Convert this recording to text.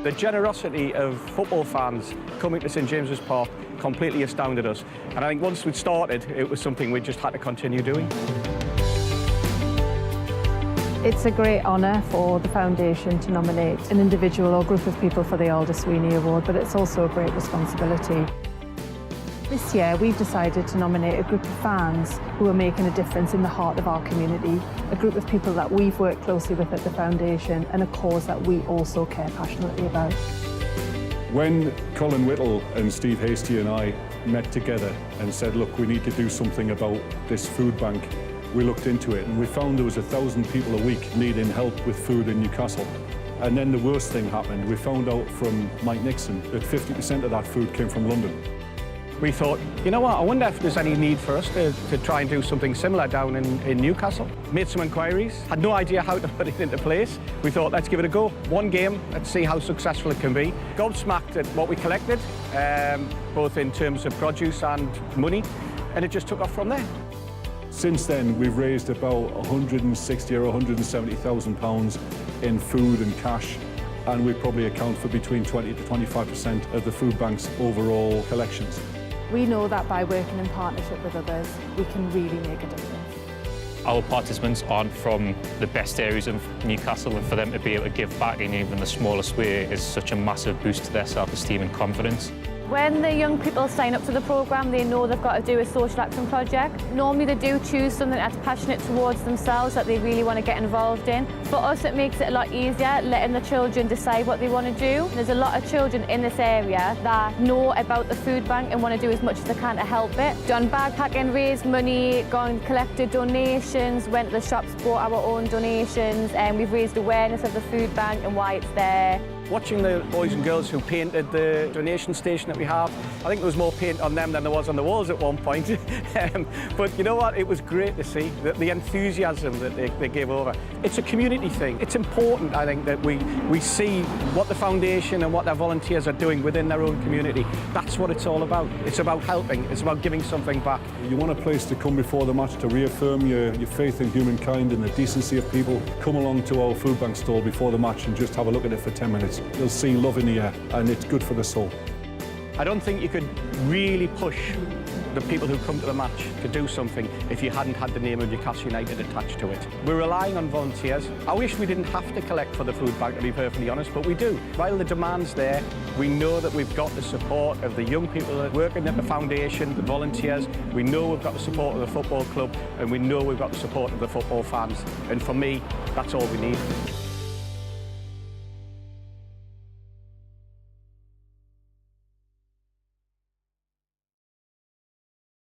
The generosity of football fans coming to St James's Park completely astounded us. And I think once we'd started, it was something we just had to continue doing. It's a great honour for the foundation to nominate an individual or group of people for the Alder Sweeney Award, but it's also a great responsibility. This year we've decided to nominate a group of fans who are making a difference in the heart of our community, a group of people that we've worked closely with at the foundation and a cause that we also care passionately about. When Colin Whittle and Steve Hastie and I met together and said, look, we need to do something about this food bank, we looked into it and we found there was 1,000 people a week needing help with food in Newcastle. And then the worst thing happened. We found out from Mike Nixon that 50% of that food came from London. We thought, you know what, I wonder if there's any need for us to try and do something similar down in Newcastle. Made some inquiries, had no idea how to put it into place. We thought, let's give it a go. One game, let's see how successful it can be. Gobsmacked at what we collected, both in terms of produce and money, and it just took off from there. Since then, we've raised about 160 or 170,000 pounds in food and cash, and we probably account for between 20 to 25% of the food bank's overall collections. We know that by working in partnership with others, we can really make a difference. Our participants aren't from the best areas of Newcastle, and for them to be able to give back in even the smallest way is such a massive boost to their self-esteem and confidence. When the young people sign up to the programme, they know they've got to do a social action project. Normally they do choose something that's passionate towards themselves that they really want to get involved in. For us, it makes it a lot easier letting the children decide what they want to do. There's a lot of children in this area that know about the food bank and want to do as much as they can to help it. Done bagpacking, raised money, gone collected donations, went to the shops, bought our own donations, and we've raised awareness of the food bank and why it's there. Watching the boys and girls who painted the donation station that we have, I think there was more paint on them than there was on the walls at one point. But you know what? It was great to see the enthusiasm that they gave over. It's a community thing. It's important, I think, that we see what the foundation and what their volunteers are doing within their own community. That's what it's all about. It's about helping. It's about giving something back. You want a place to come before the match to reaffirm your faith in humankind and the decency of people. Come along to our food bank stall before the match and just have a look at it for 10 minutes. You'll see love in the air, and it's good for the soul. I don't think you could really push the people who come to the match to do something if you hadn't had the name of Newcastle United attached to it. We're relying on volunteers. I wish we didn't have to collect for the food bank, to be perfectly honest, but we do. While the demand's there, we know that we've got the support of the young people that are working at the foundation, the volunteers. We know we've got the support of the football club, and we know we've got the support of the football fans. And for me, that's all we need.